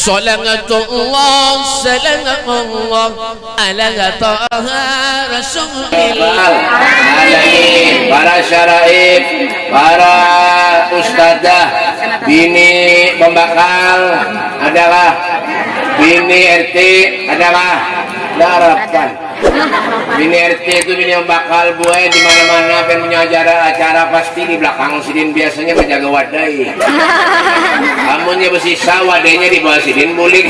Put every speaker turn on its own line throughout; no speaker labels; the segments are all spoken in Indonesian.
Salatullah salamullah ala taha rasulillah.
Para syaraif, para ustadzah, bini pembakal adalah bini RT adalah darapkan. Bini RT itu bini pembakal buai di mana-mana kan punya acara pasti di belakang sidin biasanya menjaga wadai. Amunnya bersisa wadainya di bawah sidin bulik.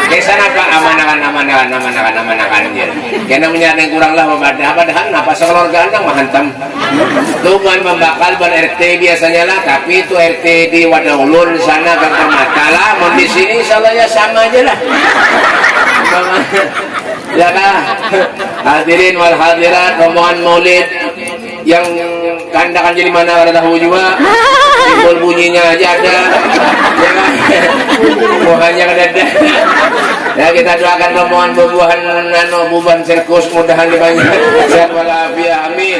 Kesan apa amanakan dia. Karena menyadari kurang lah padahal apa sekeluarga anda menghantam. Tuhan membakal ban RT biasanya lah, tapi itu RT di Wadah Ulun sana kan termata lah. Mau di sini salahnya sama aja lah. Ya kan? Hadirin wal hadirat, rombongan maulid yang kandakan jadi mana ada tahu juga. Simbol bunyinya aja ada. Ya kan? Bukannya ada. Ya kita doakan rombongan bubuhan buban sirkus mudahan dibanyak sehat walafiat amin.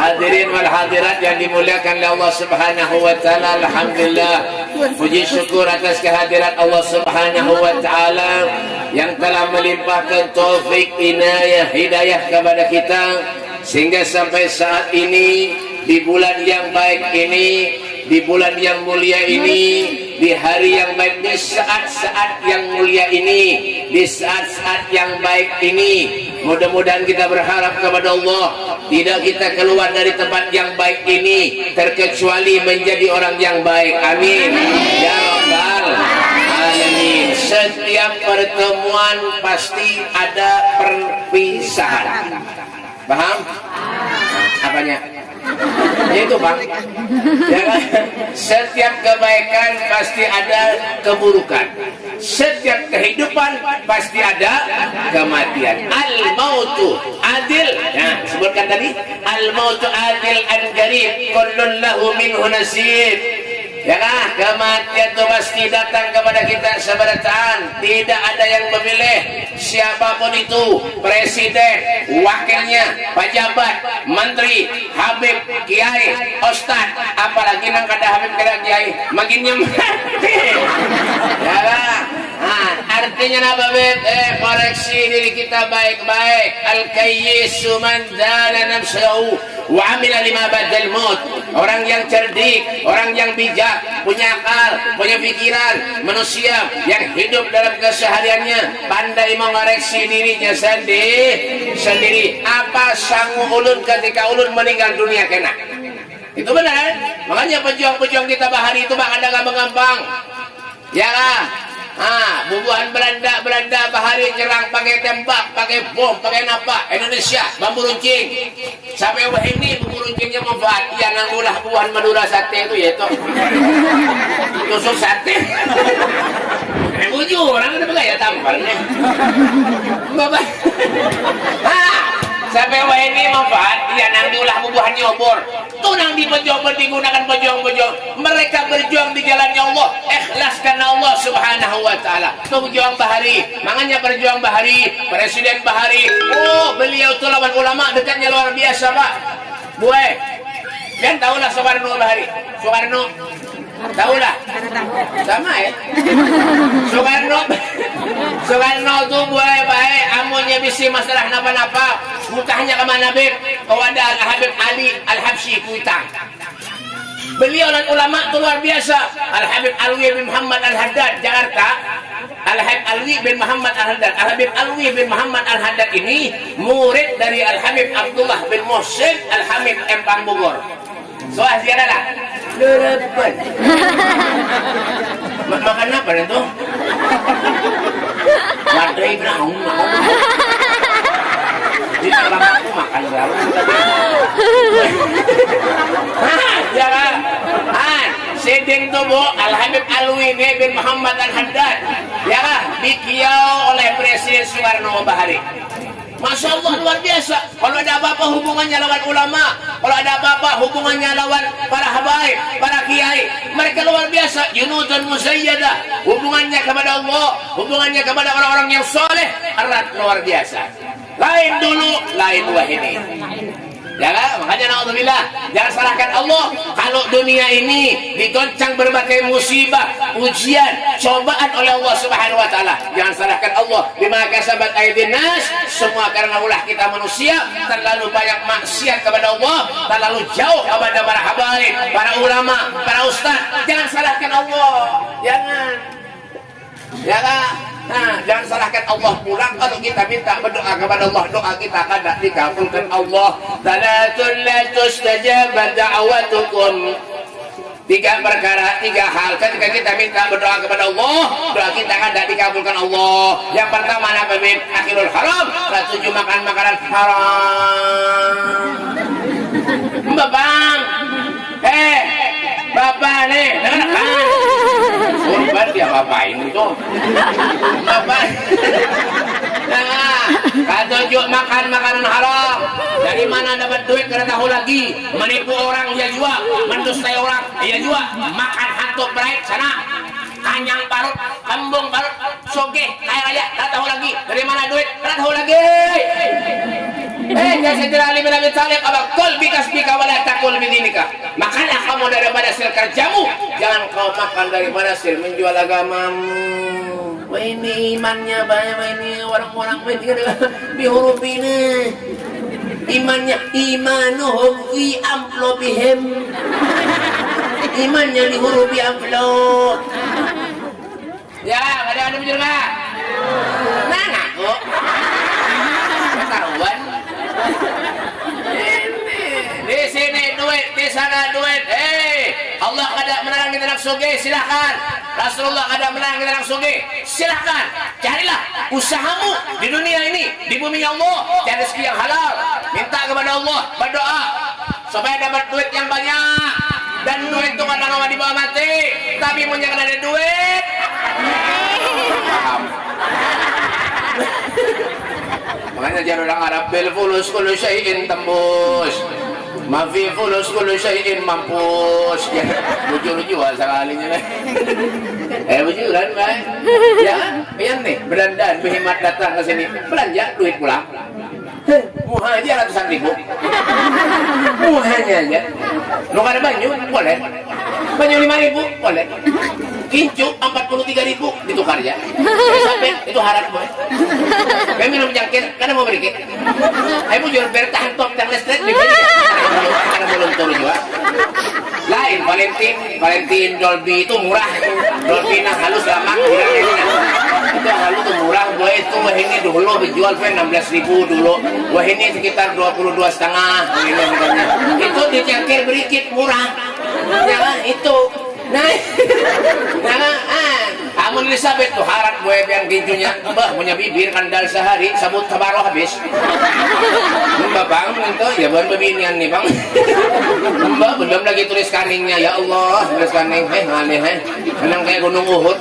Hadirin wal hadirat yang dimuliakan oleh Allah Subhanahu wa taala, alhamdulillah puji syukur atas kehadirat Allah Subhanahu wa taala yang telah melimpahkan taufik, inayah, hidayah kepada kita sehingga sampai saat ini di bulan yang baik ini, di bulan yang mulia ini, di hari yang baik, di saat-saat yang mulia ini, di saat-saat yang baik ini, mudah-mudahan kita berharap kepada Allah tidak kita keluar dari tempat yang baik ini terkecuali menjadi orang yang baik, amin ya rabbal alamin. Setiap pertemuan pasti ada perpisahan, paham? Apanya? Ya itu bang, ya kan? Setiap kebaikan pasti ada keburukan, setiap kehidupan pasti ada kematian. Al mautu adil, nah sebutkan tadi al mautu adil an qarib kullun lahu minhu nasib. Ya kan? Kematian itu pasti datang kepada kita seberataan. Tidak ada yang memilih siapapun itu, presiden, wakilnya, pejabat, menteri, habib, kiai, ustad, apalagi nang kada habib kada kiai, makin mati. Ya kan? Nah, artinya apa beb? Koreksi diri kita baik-baik. Al-kayyisu man dana nafsahu wa amila lima badal maut. Orang yang cerdik, orang yang bijak, punya akal, punya pikiran, manusia yang hidup dalam kesehariannya pandai mengoreksi dirinya sendiri. Apa sanggup ulun ketika ulun meninggal dunia kena? Itu benar. Makanya pejuang-pejuang kita bahari itu bang ada gampang-gampang. Ya lah. Bubuhan Belanda bahari nyerang pakai tembak, pakai bom, pakai napa. Indonesia bambu runcing. Sampai wah ini bambu runcingnya manfaat. Ya nangulah bubuhan Madura sate itu ya itu. Tusuk sate. Bujur orang ada begaya tampalnya. Bapak. Sampai wah ini manfaat. Ya nang diulah bubuhan nyobor. Tuh nang digunakan pejuang-pejuang. Mereka berjuang di jalannya Allah. Ikhlas karena Allah Subhanahu wa taala. Tuh berjuang bahari. Makanya berjuang bahari, Presiden bahari. Oh, beliau tuh lawan ulama dekatnya luar biasa, Pak. Buai. Kan tahulah Soekarno bahari. Soekarno tahulah. Sama ya. Soekarno tuh buai baik. Amunnya bisi masalah napa-napa. Mutahnya kemana Beb? Kepada Al-Habib Ali Al-Habsyi Kuitang. Beliau dan ulama itu luar biasa. Al-Habib Alwi bin Muhammad Al-Haddad Jakarta. Al-Habib Alwi bin Muhammad Al-Haddad. Al-Habib Alwi bin Muhammad Al-Haddad ini murid dari Al-Habib Abdullah bin Muhsin Al-Hamid Empang Bogor. Soal ziarah lah. Lerepan. Makan apa itu? Wadai berang. Di dalam aku makan berapa? Ya kan? Sidin tu bu Al-Habib Alwi bin Muhammad Al-Haddad. Ya kan? Dikiau oleh Presiden Soekarno bahari. Masya Allah luar biasa. Kalau ada apa-apa hubungannya lawan ulama, kalau ada apa-apa hubungannya lawan para habaib, para kiai, mereka luar biasa. Junudun musayyadah. Hubungannya kepada Allah, hubungannya kepada orang-orang yang soleh erat luar biasa. Lain dulu, lain wah ini. Ya kan? Makanya naudzubillah, jangan salahkan Allah. Kalau dunia ini digoncang berbagai musibah, ujian, cobaan oleh Allah Subhanahu wa taala, jangan salahkan Allah. Bima kasabat aydin nas, semua karena ulah kita manusia terlalu banyak maksiat kepada Allah, terlalu jauh kepada para habaib, para ulama, para ustaz. Jangan salahkan Allah. Jangan. Ya kan? Nah, jangan salahkan Allah pula kalau kita minta berdoa kepada Allah, doa kita kadang dikabulkan Allah. Salatun la tustajab da'watukum. Tiga perkara, tiga hal ketika kita minta berdoa kepada Allah, doa kita kadang dikabulkan Allah. Yang pertama apa, Bib? Akhirul haram, setuju makan makanan haram. Bang, Bapak nih, dengar kan? Korban dia bapain itu. Bapak. Nah, ketujuh makan makanan haram. Dari mana dapat duit karena tahu lagi, menipu orang dia juga, mendustai orang dia juga, makan hantu berait sana. Kanyang parut, kembung parut, soge, kaya raya, tak tahu lagi. Dari mana duit? Tak tahu lagi. Jangan Ali bin Abi Thalib, abakul bikasbika wala takul bidinika. Makanlah kamu daripada hasil kerjamu, jangan kau makan daripada hasil menjual agamamu. Wah, ini imannya banyak, ini orang-orang di huruf ini. Imannya imanuhum fi amplopihim. Imannya di huruf fi amplop. Ya, ada betul enggak? Nah, ngaku. Ketahuan. Di sini duit, di sana duit. Allah kada melarang kita nak sugih, silakan. Rasulullah kada melarang kita nak sugih, silakan. Carilah usahamu di dunia ini, di bumi Allah, cari rezeki yang halal. Minta kepada Allah, berdoa supaya dapat duit yang banyak. Dan duit itu kan lama dibawa mati, tapi mau jangan ada duit. Paham? Makanya jangan orang Arab, bil fulus kullu syai'in tembus, mafi fulus kullu syai'in mampus. Ya, lucu-lucu sekalinya. Bujuran, Pak. Ya, pian nih, berdandan, berhemat datang ke sini, belanja duit pulang. Muha aja ratusan ribu. Muhanya aja. Lu ada banyu, boleh. Banyu 5.000, boleh. Kincu 43.000 ditukar ya. Sampai itu harap boy. Kami minum jangkir, karena mau berikit. Ayo jual bertahan top dan listrik di beli. Karena belum tahu juga. Lain Valentine Dolby itu murah. Dolby nah halus lama kurang ini. Itu halus tuh murah. Boy itu wah ini dulu dijual 16.000 dulu. Wah ini sekitar 22,5. Ini harganya. Itu di jangkir berikit murah. Ya itu. Nah, Amun Elizabeth tuh harat gue yang ginjunya, bah punya bibir kandal sehari, sabut tabaroh habis. Mbak bang, itu ya baru beginian nih bang. Mbak belum lagi tulis kaningnya, ya Allah tulis kaning, aneh, menang kayak gunung Uhud.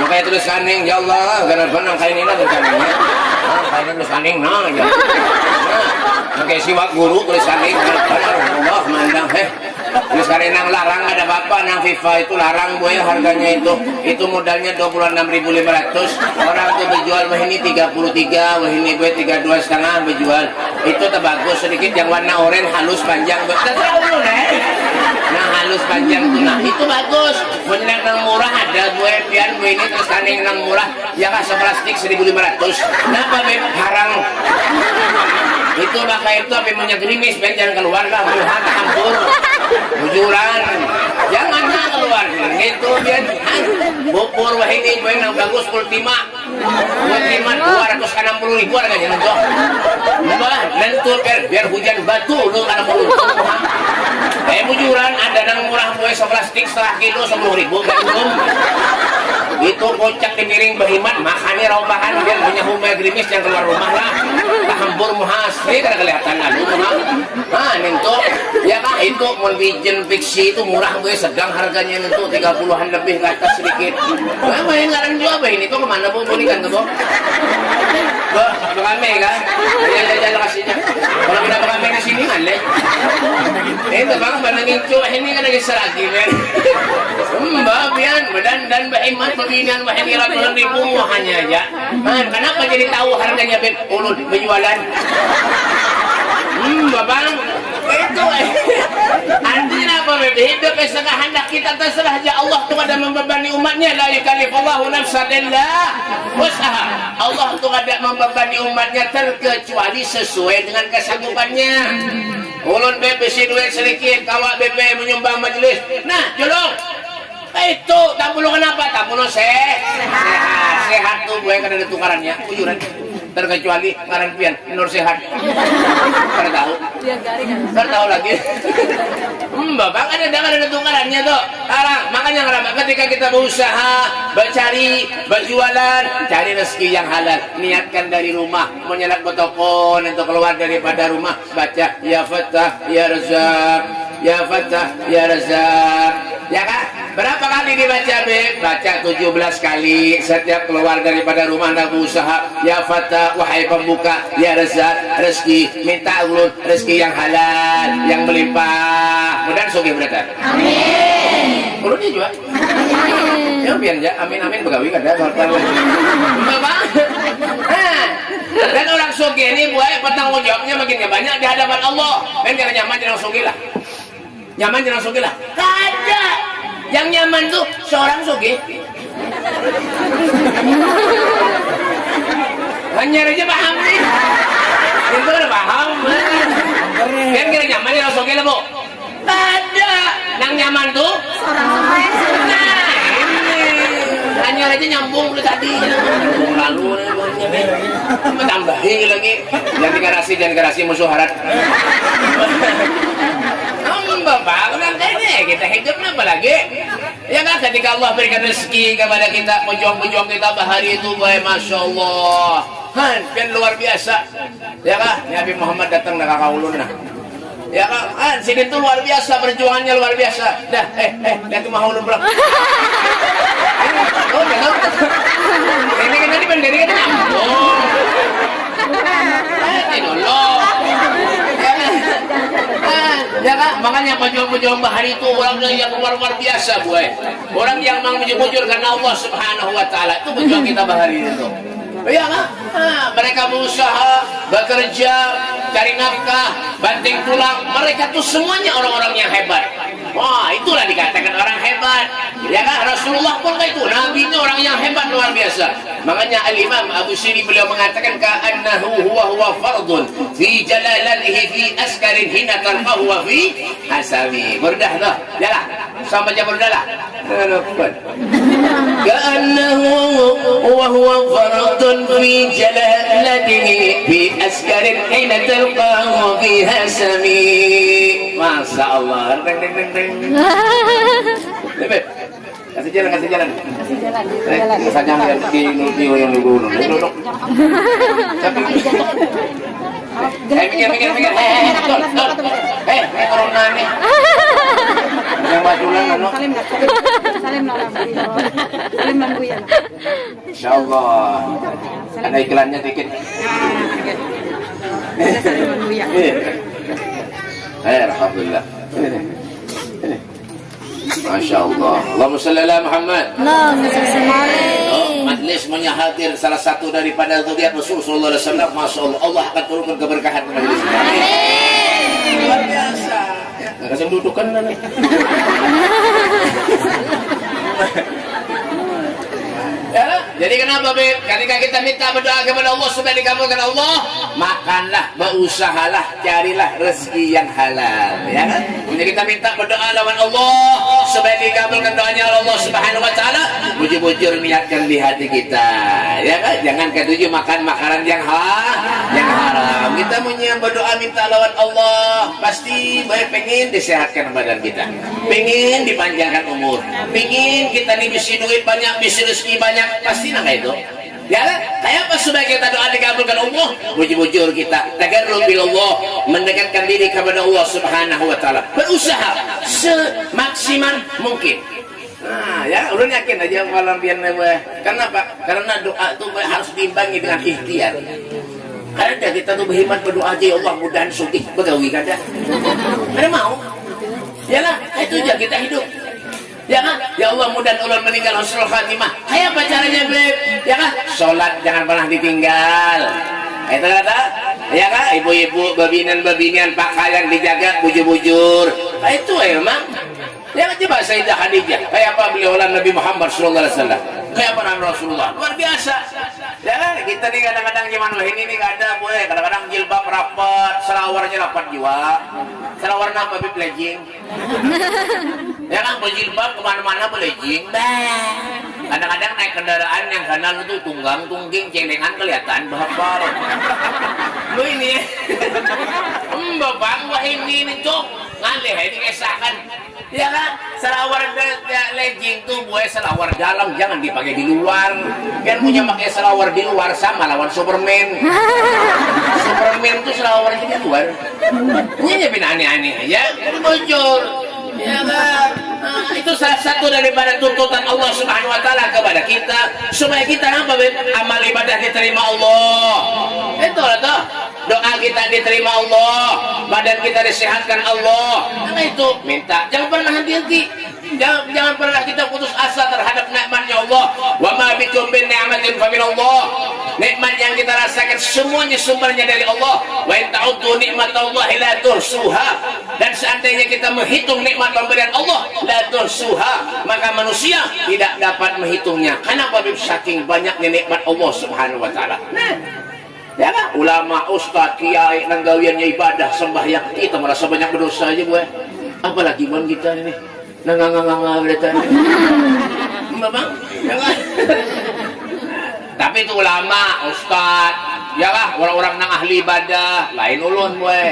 Makanya tulis kaning, ya Allah, karena benang kayak ini lah tulis kaningnya. Kayak tulis kaning, nah ya. Kayak siwak guru tulis kaning, Allah mandang, terus karena nang larang ada bapak nang FIFA itu larang boy harganya itu modalnya 26.500. Orang tuh berjual wah ini 33, wah ini gue 32,5 berjual. Itu terbagus sedikit yang warna oranye halus panjang. Terserah lu nih. Nah halus panjang tuh nah itu bagus. Bener nang murah ada gue pian gue ini terus kaning nang murah ya kan seplastik 1.500. Kenapa beb harang? Itu pakai itu apa punya gerimis ben jangan keluar lah muha campur. Bujuran jangan keluar gitu biar bubur wah ini gue yang bagus ultima 260.000 harganya nentu mbah nentu biar hujan batu lu karena mulut bujuran ada yang murah gue seplastik setengah kilo 10.000 belum itu kocak di piring berhemat makannya rompakan biar punya humai gerimis yang keluar rumah lah tak hambur muhasri kada kelihatan lalu nah nentu ya kak itu Vision fiksi itu murah gue sedang harganya itu 30-an lebih ke atas sedikit. Nah, main larang juga apa ini? Kok kemana bu? Belikan tuh bu? Kami kan? Jalan kasihnya. Kalau kita kami di sini kan le? Itu bang panangin cuy ini kan lagi seragi kan? Mbak pian badan dan bahimat pembinaan wah ini ratusan ribu hanya aja. Kenapa jadi tahu harganya ulun penjualan? Babang, itu artinya apa beb? Hidup setengah hendak kita terserah aja Allah tuh ada membebani umatnya. La yukallifullahu nafsan illa wus'aha. Allah tuh ada membebani umatnya terkecuali sesuai dengan kesanggupannya. Ulun bebe si duit sedikit, kawak bebe menyumbang majelis. Nah, jolong. Itu tak perlu kenapa? Tak perlu sehat tuh gue kan ada tukarannya, ujuran. Terkecuali ngaran pian Nur Sehat. Kada tahu. Kada tahu lagi. Bapak ada tukarannya tuh. Sekarang makanya ketika kita berusaha, bercari, berjualan, cari rezeki yang halal. Niatkan dari rumah, menyelat ke toko untuk keluar daripada rumah, baca ya Fattah ya Razzaq, ya Fattah ya Razzaq. Ya kan? Berapa kali dibaca Beb? Baca 17 kali setiap keluar daripada rumah anda berusaha. Ya Fattah, wahai pembuka, ya Razzaq, rezeki, minta ulun rezeki yang halal, yang melimpah. Mudah sugih beratan. Amin. Ulunnya juga. Ya pian ya, amin begawi kada hortan. Bapak. Dan orang sugih ini buat petanggung jawabnya makin banyak di hadapan Allah. Dan jangan nyaman jangan sugih lah. Nyaman jangan sugih lah. Kada. Yang nyaman tuh seorang sugih. Hanya aja paham nih. Itu udah paham. Kan kira nyaman jangan sugih lah bu. Ada. Yang nyaman tuh seorang sugih. Nah ini. Hanya aja nyambung dari tadi. Lalu tambahin lagi. Jangan garasi musuh harat. Bapak, kan ini kita hidup apa lagi? Ya kan ketika Allah berikan rezeki kepada kita, pejuang-pejuang kita bahari itu, baik masya Allah, kan luar biasa. Ya kan, Nabi Muhammad datang dari kaulun nah. Ya kan, sini tuh luar biasa perjuangannya luar biasa. Dah, lihat tuh maulun bro. Ini kan tadi pendiri kan nyambung. Ya kan, makanya pejuang-pejuang bahari itu orang yang luar biasa, boy. Orang yang mujur karena Allah Subhanahu wa taala. Itu pejuang kita bahari itu. Ya kan? Mereka berusaha, bekerja, cari nafkah, banting tulang. Mereka tuh semuanya orang-orang yang hebat. Wah, itulah dikatakan orang hebat. Ya kan? Rasulullah pun itu, Nabi itu orang yang hebat luar biasa. Makanya Al-Imam Abu Siri beliau mengatakan ka'annahu huwa fardun fi jalalatihi fi askarin hina talqahu wa fi hasami. Burdah dah. Jalan. Sama baca burdah lah. Ka'annahu huwa fardun fi jalalatihi fi askarin hina talqahu fi hasami. Masya Allah. Kasih jalan. Saja lihat di nulio yang dulu. Duduk. Mikir. Corona nih. Yang majulan anu. Salim ya. Insyaallah. Ada iklannya dikit. Alhamdulillah. Masya Allah. Allahumma salli ala Muhammad. Majlis hadir salah satu daripada zuriat Rasul sallallahu alaihi wasallam. Masya Allah. Allah akan turunkan keberkahan majlis. Amin. Luar biasa. Kasih dudukan nanti. Ya, jadi kenapa Beb? Ketika kita minta berdoa kepada Allah supaya dikabulkan Allah, makanlah, berusahalah, carilah rezeki yang halal, ya kan? Jadi kita minta berdoa lawan Allah supaya dikabulkan doanya Allah Subhanahu wa taala, bujur-bujur niatkan di hati kita, ya kan? Jangan ketujuh makan makanan yang haram. Kita punya berdoa minta lawan Allah, pasti baik pengen disehatkan badan kita, pengen dipanjangkan umur, pengen kita nih bisa duit banyak, bisa rezeki banyak. Pasti nggak itu ya kan? Kayak apa supaya kita doa dikabulkan Allah? Bujur-bujur kita tagarrub billah, mendekatkan diri kepada Allah Subhanahu wa taala, berusaha semaksimal mungkin. Nah ya udah yakin aja malam biar kenapa? Karena doa itu harus diimbangi dengan ikhtiar. Karena kita tuh berhemat berdoa aja, ya Allah mudahan sugih begawi kada ada mau ya lah, itu aja kita hidup. Ya kan? Ya Allah mudah ulun meninggal husnul khatimah. Kayak apa caranya Beb? Ya kan? Salat jangan pernah ditinggal. Itu kata Ya kan, ibu-ibu, babinan-babinian, pakaian dijaga, bujur-bujur. Nah, itu emang. Ya kan, coba Sayyidah Khadijah, kayak apa beliau oleh Nabi Muhammad SAW, kayak apa Nabi Rasulullah, luar biasa. Ya kan, kita nih kadang-kadang zaman ini nih ada, boleh kadang-kadang jilbab rapat, selawarnya rapat juga, selawar nama bib legging. Ya kan, berjilbab kemana-mana berlegging. Kadang-kadang naik kendaraan yang kanan itu tunggang, tungging, cendengan kelihatan bahapal. Lu ini, Bapak, wah ini cok, ngalih ini kesakan. Ya kan, selawar legging tuh buat selawar dalam, jangan dipakai di luar. Kan punya pakai selawar di luar sama lawan Superman. Superman tuh selawarnya di luar. Ini nyepin aneh-aneh aja, jadi bocor. Ya kan, itu salah satu daripada tuntutan Allah Subhanahu Wa Taala kepada kita supaya kita apa? Amal ibadah diterima Allah. Itu lah toh. Doa kita diterima Allah, badan kita disehatkan Allah. Nah itu minta, jangan pernah henti-henti, jangan pernah kita putus asa terhadap nikmatnya Allah. Wa ma bikum min ni'matin fa min Allah. Nikmat yang kita rasakan semuanya sumbernya dari Allah. Wa in ta'uddu nikmatallahi la tuhsuha. Dan seandainya kita menghitung nikmat pemberian Allah, la tuhsuha, maka manusia tidak dapat menghitungnya. Kenapa? Saking banyaknya nikmat Allah Subhanahu Wa Taala. Ya kan? Ulama, ustaz, kiai, nanggawiannya ibadah, sembahyang, kita merasa banyak berdosa aja gue. Apalagi buat kita ini, nangang berita ini. Bang, ya kan? Tapi itu ulama, ustaz, ya lah, orang-orang nang ahli ibadah, lain ulun gue.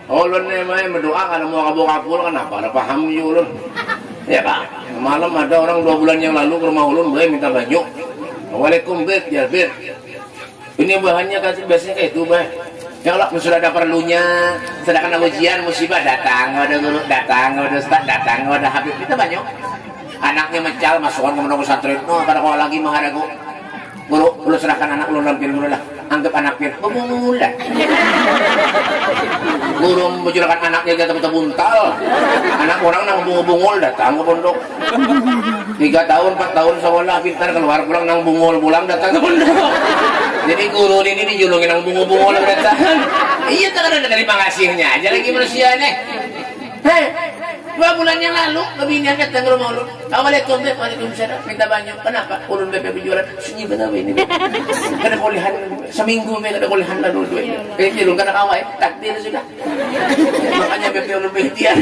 Ulun nih, berdoa karena mau kabur-kabur kan apa? Ada paham juga ulun. Ya kan? Malam ada orang 2 bulan yang lalu ke rumah ulun, gue minta baju. Waalaikumsalam, bet, ya bet. Ini bahannya kasih biasanya kayak itu, Bah. Ya Allah, sudah ada perlunya, sedangkan ujian musibah datang, ada guru datang, ada ustaz datang, ada habib, kita banyak. Anaknya mencal masukkan ke pondok pesantren. No, pada kalau lagi menghadapi guru, lu serahkan anak lu lampir guru lah. Anggap anaknya pemula. Guru menjurakan anaknya jatuh buntal. Anak orang nang bungul datang ke pondok. 3 tahun, 4 tahun sekolah pintar keluar pulang nang bungul pulang datang ke pondok. Jadi guru ini dijulungin nang bungul datang. Iya, tak ada terima kasihnya aja lagi manusia nih. Hei, 2 bulan yang lalu kebinian datang ke rumah ulun. Assalamualaikum, Beb. Waalaikumsalam. Minta banyak. Kenapa? Ulun Beb berjualan. Sunyi benar ini. Kada kulihan seminggu me kada kulihan lalu dua. Ulun kada kawai. Takdir sudah. Makanya Beb ulun dia.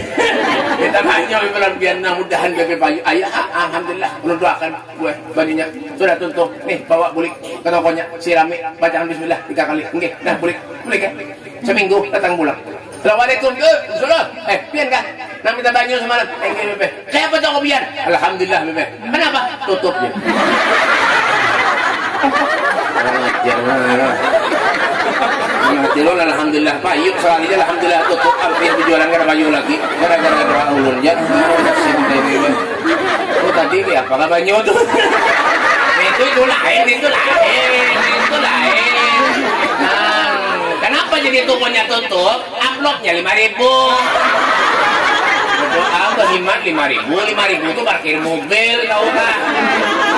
Minta banyak ulun biar mudahan Beb payu. Ayah, alhamdulillah. Ulun doakan gue bajunya sudah tuntung. Nih, bawa bulik ke tokonya. Sirami, bacaan bismillah 3 kali. Nggih. Nah, bulik kan. Seminggu datang pulang. Assalamualaikum, salam. Pian kah? Nak minta banyu semalam. Bebe. Saya apa toko pian? Alhamdulillah, Bebe. Kenapa? Tutupnya. Jangan. Alhamdulillah, Pak. Yuk sekali aja alhamdulillah tutup. Artinya berjualan kada banyu lagi. Gara-gara doa ulun. Ya, oh tadi apa ka banyu tuh? Itu lain. Kenapa jadi tokonya tutup? Uploadnya 5.000. Berdoa berhimat 5.000 itu parkir mobil, tahu kan?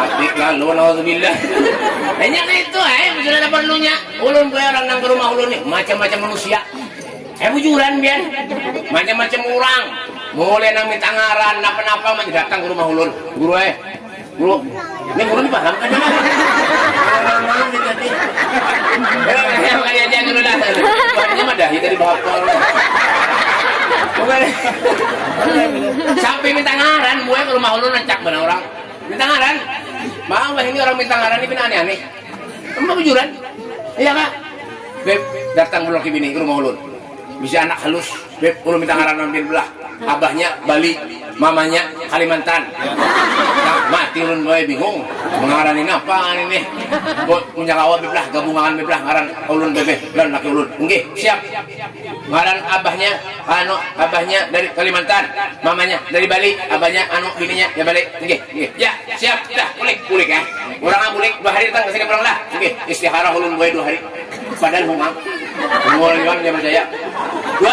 Abdik lalu, nauzubillah. Hanya itu, sudah ada perlunya. Ulun gue orang nang ke rumah ulun nih, macam-macam manusia. Bujuran biar, macam-macam orang. Mulai nang minta ngaran, napa-napa datang ke rumah ulun. Guru, ini guru dipaham kan? Kayak jangan udah. Warnanya mah dahi dari bapak. Sampai minta ngaran, gue ke rumah ulun nancak benar orang. Minta ngaran. Mau ini orang minta ngaran ini aneh-aneh. Kamu bujuran? Iya kak. Beb, datang bulan ke bini ke rumah ulun. Bisa anak halus. Beb, ulun minta ngaran ambil belah. Abahnya Bali, mamanya Kalimantan. Nah, mati ulun gue bingung. Mengaranin apa ini? Punya kawan bebelah, gabungan bebelah ngaran ulun bebe dan laki ulun. Nggih, siap. Ngaran abahnya dari Kalimantan, mamanya dari Bali, abahnya bininya ya Bali. Nggih. Ya, siap. Dah, bulik ya. Urang bulik 2 hari datang ke sini pulang dah. Nggih, istikharah ulun gue 2 hari. Padahal hungang. Ngomong liwang dia percaya. 2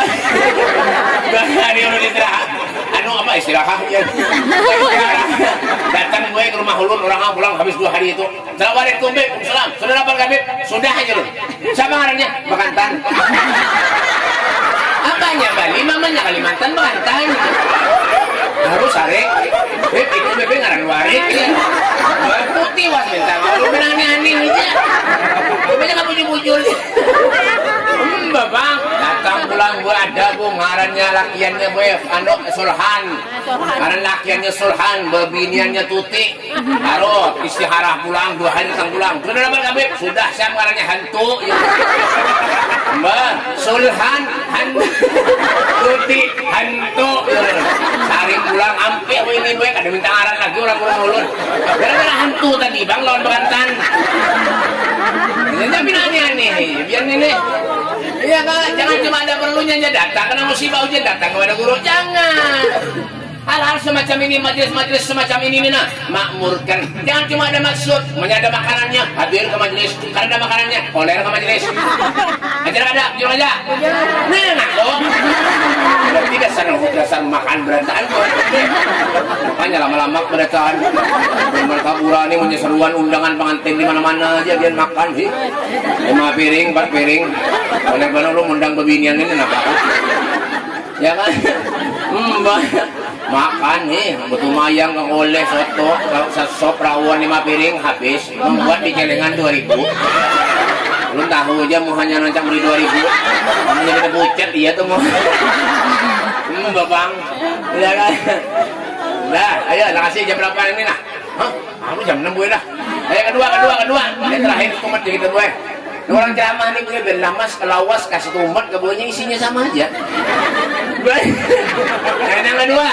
hari ulun istirahat. anu apa istirahat ya. Datang gue ke rumah ulun, orang pulang habis 2 hari itu. Assalamualaikum Beb, salam. Sudah dapat Beb? Sudah aja lu. Siapa ngarannya? Bekantan. Apanya Bali? Mamanya Kalimantan, Bekantan. Harus arek. Beb, itu Beb ngaran warik ya. Putih was minta. Lu aneh-aneh aja. Bebnya enggak bujul-bujul. Bang, datang pulang gua ada bu ngarannya lakiannya bu anu Sulhan. Ngaran lakiannya Sulhan, bebiniannya Tuti. Harus istiharah pulang 2 hari datang pulang. Sudah dapat Beb? Sudah, saya ngarannya hantu. Ya. Mbak, Sulhan hantu. Tuti hantu. Sari pulang ampe ini bu kada minta ngaran lagi orang-orang ulun. Gara-gara hantu tadi Bang lawan Bekantan. Tapi aneh-aneh biar nenek. Iya kan, jangan cuma ada perlunya aja datang, karena musibah ujian datang kepada guru, jangan. Hal-hal semacam ini, majelis-majelis semacam ini, nah, makmurkan. Jangan cuma ada maksud, ada makanannya, hadir ke majelis, karena ada makanannya, koler ke majelis. Ajar ada, jujur aja. Nah, kok. Berarti dasar makan berataan. Makanya lama-lama berataan. Bermartabura ini punya seruan undangan pengantin di mana-mana aja dia makan sih. 5 piring, 4 piring. Oleh mana lu undang bebinian ini kenapa? Ya kan? Makan nih, betul mayang kang oleh soto, sop rawon 5 piring habis, membuat di celengan 2.000. Belum tahu aja mau hanya nancang beli 2.000. Kamu jadi bucet iya tuh mau. Bang. Ya kan? Nah, ayo kasih jam berapa ini nah? Hah? Aku jam 6 gue dah. Ayo kedua. Ini terakhir kumat kita gue. Orang ceramah nih gue berlamas kelawas kasih tumbet kebuahnya isinya sama aja. Dan yang kedua,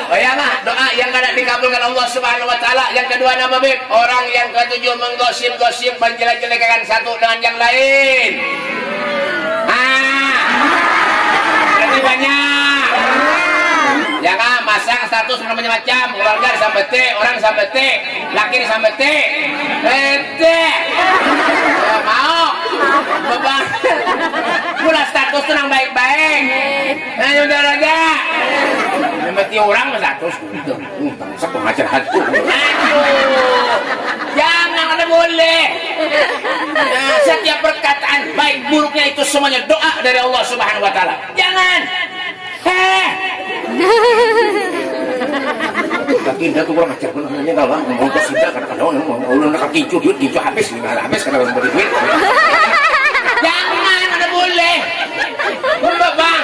oh ya nggak doa yang kada dikabulkan Allah Subhanahu Wa Taala. Yang kedua nama Beb, orang yang ketujuh menggosip-gosip menjelek-jelekan satu dengan yang lain. Berarti banyak. Ya kan, masang status macam-macam, keluarga sampai T, orang sampai T, laki sampai T, mau, bapak, pula status tenang baik-baik, ayo udah raja, mati orang status, itu, bangsa pengajar hantu, jangan ada boleh, setiap perkataan baik buruknya itu semuanya doa dari Allah Subhanahu Wa Taala, jangan. Kaki dah tu kurang ajar pun hanya kalau mau kesinda kadang-kadang ulun nak kincu duit kincu habis kalau beri duit. Jangan ada boleh. Bang.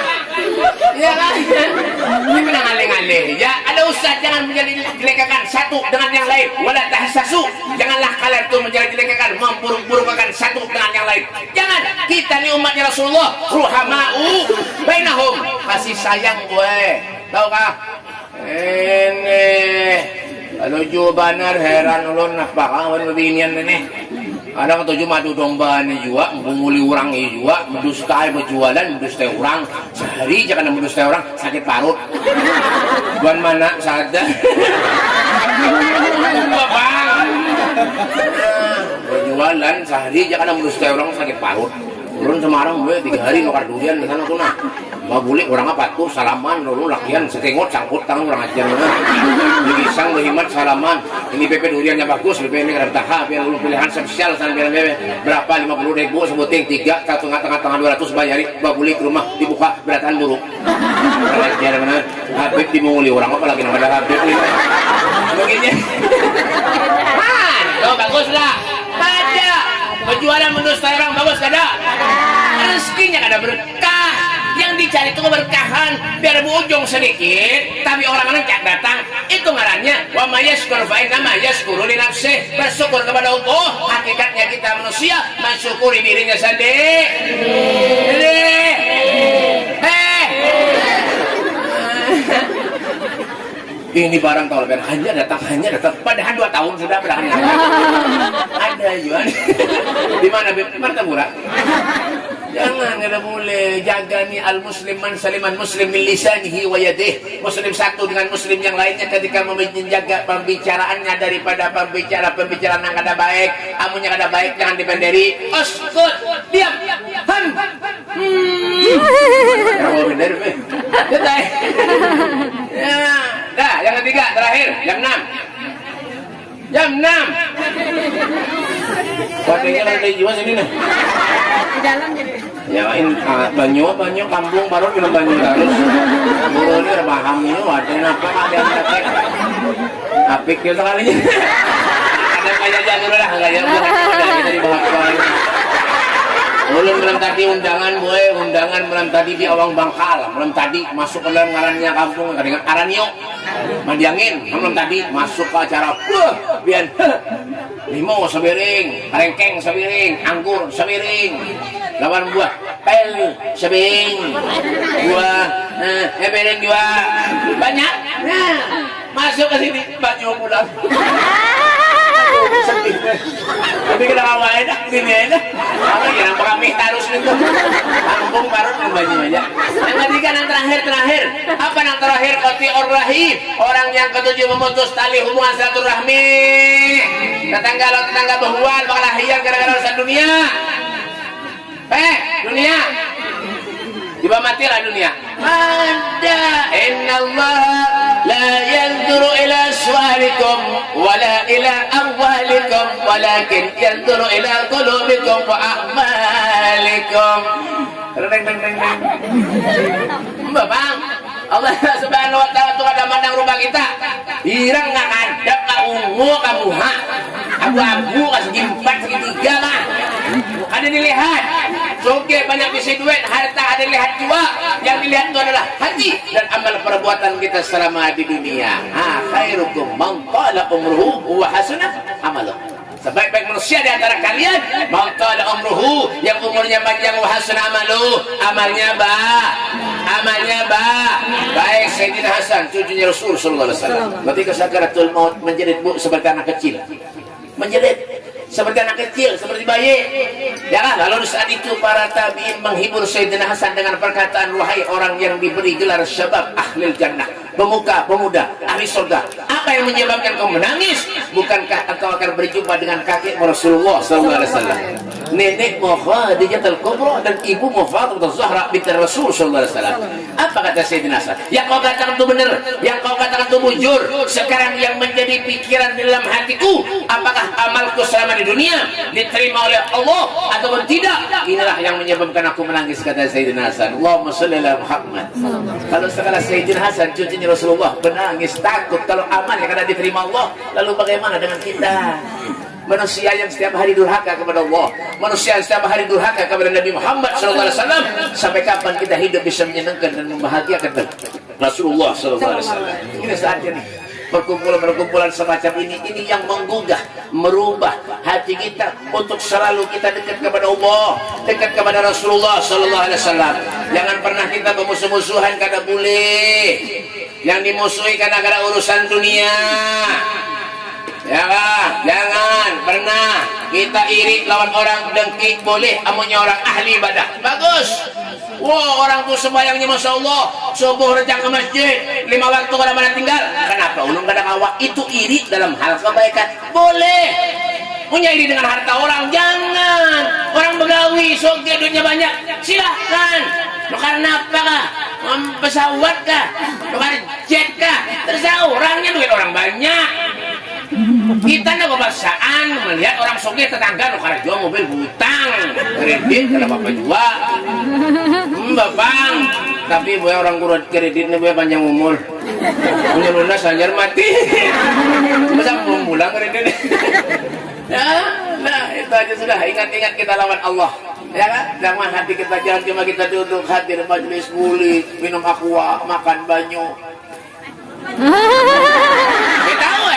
Ya kan? Ini menang alih-alih ya. Ada ustaz jangan menjelek-jelekan satu dengan yang lain. Wala tahassasu. Janganlah kalian itu menjelek-jelekan memburuk-burukkan satu dengan yang lain. Jangan. Kita ni umatnya Rasulullah, ruhamau bainahum. Kasih sayang gue. Tahu kah? Ini kalau banar heran ulun nak bakawan beginian ini. Ada ketujuh madu domba ini juga, menguli orang ini juga, mendustai berjualan, mendustai orang. Sehari jangan mendustai orang sakit parut. Bukan mana sadar. Bang. Berjualan sehari jangan mendustai orang sakit parut. Ulun Semarang gue 3 hari nukar durian di sana tuh nah. Mabulik orang apa tuh salaman dulu lakian setengot sangkut tangan orang ajar beli pisang berhimat salaman ini PP duriannya bagus PP ini kada tahap yang lu pilihan spesial sana PP berapa 50.000 sebuting 3 tengah-tengah 200 bayari mabulik rumah dibuka berataan buruk ajar benar Habib dimunguli orang apa lagi nama ada Habib ini begini tuh bagus lah ada penjualan mendustai orang bagus kada rezekinya kada berkah yang dicari itu keberkahan biar berujung sedikit tapi orang-orang cak datang itu ngarannya wa mayyashkur fa inna ma yashkuru li nafsihi bersyukur kepada Allah hakikatnya kita manusia mensyukuri dirinya sendiri ini barang tolong hanya datang padahal 2 tahun sudah berani ada juga di mana Martapura jangan ada boleh jaga nih al muslim man saliman muslim min lisanihi wa yadihi muslim satu dengan muslim yang lainnya ketika menjaga pembicaraannya daripada pembicaraan yang kada baik amunnya kada baik jangan dipenderi uskut diam Kapan? Oh, bener, be. Detai. Ya, dah, yang ketiga terakhir jam 6. Jam 6. Wadahnya ada jiwa sini nih.
Di dalam jadi.
Ya, banyu kampung baru minum banyu terus. Guru ini udah pahamnya, wadahnya apa ada yang tetek. Apik ya sekalinya. Ada kayak jalur lah, kayak bukan kita dibahas. Ulun malam tadi undangan malam tadi di Awang Bangkal, malam tadi masuk ke dalam ngarannya kampung dengan Aranio, Madiangin, malam tadi masuk ke acara, biar limo sabiring, rengkeng sabiring, anggur sabiring, lawan buah pel sabiring, buah sabiring juga banyak, nah masuk ke sini banyak pulang. Sedih. Tapi kita ngawain dah sini aja. Apa yang kami harus itu? Kampung baru banyu aja. Yang ketiga yang terakhir. Apa yang terakhir? Qati'ur rahim. Orang yang ketujuh memutus tali hubungan silaturahmi. Tetangga berhubungan bakal hilang gara-gara urusan dunia. Dunia. Coba matilah dunia. Ada innallaha la yanzuru ila suwarikum wala ila amwalikum walakin yanzuru ila qulubikum wa a'malikum. Bang, Allah Subhanahu wa taala tuh ada mandang rumah kita. Irang enggak ada ka ungu ka muha. Abu-abu ka segi 4 segi 3 mah. Ada dilihat. Soge banyak isi duit, harta ada dilihat juga. Yang dilihat itu adalah hati dan amal perbuatan kita selama di dunia. Khairukum man tala umruhu wa hasuna amaluhu. Sebaik-baik manusia di antara kalian man tala umruhu, yang umurnya panjang wa hasuna amaluhu, amalnya baik. Sayyidina Hasan cucunya Rasul sallallahu alaihi wasallam ketika sakaratul maut menjerit bu seperti anak kecil. Seperti anak kecil, seperti bayi. Ya kan? Lalu saat itu para tabi'in menghibur Sayyidina Hasan dengan perkataan, wahai orang yang diberi gelar syabab ahlil jannah, pemuda, ahli surga. Apa yang menyebabkan kau menangis? Bukankah engkau akan berjumpa dengan kakek Rasulullah SAW, nenek Khadijatul Kubra dan ibu Fatimah Zahra binti Rasul SAW? Apa kata Sayyidina Hasan? Yang kau katakan itu benar, yang kau katakan itu bujur. Sekarang yang menjadi pikiran di dalam hatiku, apakah amalku selama di dunia diterima oleh Allah ataupun tidak? Inilah yang menyebabkan aku menangis, kata Sayyidina Hasan. Allahumma shalli ala Muhammad. Kalau sekarang Sayyidina Hasan cucunya Rasulullah menangis takut kalau amal yang akan diterima Allah, lalu bagaimana dengan kita? Manusia yang setiap hari durhaka kepada Allah, manusia yang setiap hari durhaka kepada Nabi Muhammad SAW. Sampai kapan kita hidup bisa menyenangkan dan membahagiakan Rasulullah SAW? Ini saatnya nih. Perkumpulan semacam ini yang menggugah, merubah hati kita untuk selalu kita dekat kepada Allah, dekat kepada Rasulullah Sallallahu Alaihi Wasallam. Jangan pernah kita bermusuh-musuhan karena boleh, yang dimusuhi karena urusan dunia. Ya kan? Jangan pernah kita iri lawan orang, dengki boleh, amunnya orang ahli ibadah bagus. Wow, orang tuh sembahyangnya Masya Allah, subuh rencang ke masjid, 5 waktu kada mana tinggal. Kenapa? Ulun kada kawa. Itu iri dalam hal kebaikan. Boleh. Punya iri dengan harta orang, jangan. Orang begawi, soge duitnya banyak, silahkan. Lo karena apa kah? Pesawat kah? Lo karena jet kah? Terserah orangnya, duit orang banyak. Kita nak kebangsaan melihat orang soge tetangga lo karena jual mobil hutang, kredit kada apa jual. Bang, tapi gue orang kurang kreditnya gue panjang umur. Punya lunas anjar mati. Masa belum pulang kreditnya. Ya, nah itu aja sudah. Ingat-ingat kita lawan Allah. Ya kan? Jangan hati kita, jangan cuma kita duduk hadir majelis kulit, minum aqua, makan banyu. Kita tahu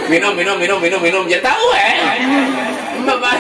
minum jadi tahu Bapak.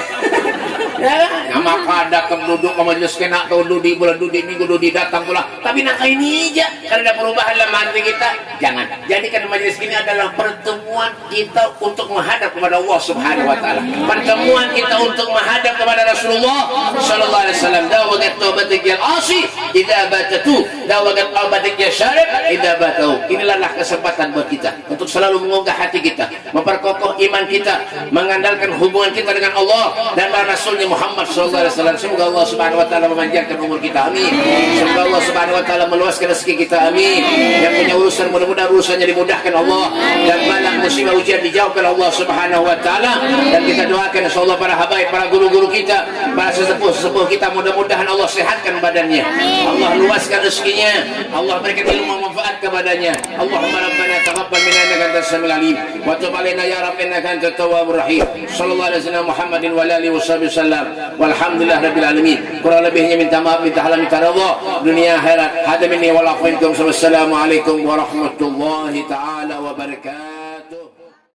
Ya maka ada duduk ke majelis kena atau dudi bulan dudi minggu dudi datang pula. Tapi nak ini aja karena ada perubahan dalam hati kita. Jangan jadikan majelis ini adalah pertemuan kita untuk menghadap kepada Allah Subhanahu wa taala. Pertemuan kita untuk menghadap kepada Rasulullah sallallahu alaihi wasallam. Dawagat taubatik ya asi idza batatu, dawagat taubatik ya syarib idza batau. Inilah kesempatan buat kita untuk selalu mengunggah hati kita, memperkokoh iman kita, mengandalkan hubungan kita dengan Allah dan Rasulnya Muhammad sallallahu alaihi wasallam. Semoga Allah Subhanahu wa taala memanjangkan umur kita, amin. Semoga Allah Subhanahu wa taala meluaskan rezeki kita, amin. Yang punya urusan mudah-mudahan urusannya dimudahkan Allah, dan bala musibah ujian dijauhkan Allah Subhanahu wa taala. Dan kita doakan insyaallah para habaib, para guru-guru kita, para sesepuh-sesepuh kita, mudah-mudahan Allah sehatkan badannya, Allah luaskan rezekinya, Allah berikan ilmu manfaat kepadanya. Allahumma rabbana taqabbal minna innaka antas samiul alim wa tub alaina ya rabbana innaka antat tawwabur rahim. Sallallahu alaihi wasallam Muhammadin wa alihi wasallam. Walhamdulillah rabbil alamin. Kurang lebihnya minta maaf, minta halal, minta redha dunia akhirat. Hada minni wa la minkum. Wassalamu alaikum warahmatullahi taala wabarakatuh.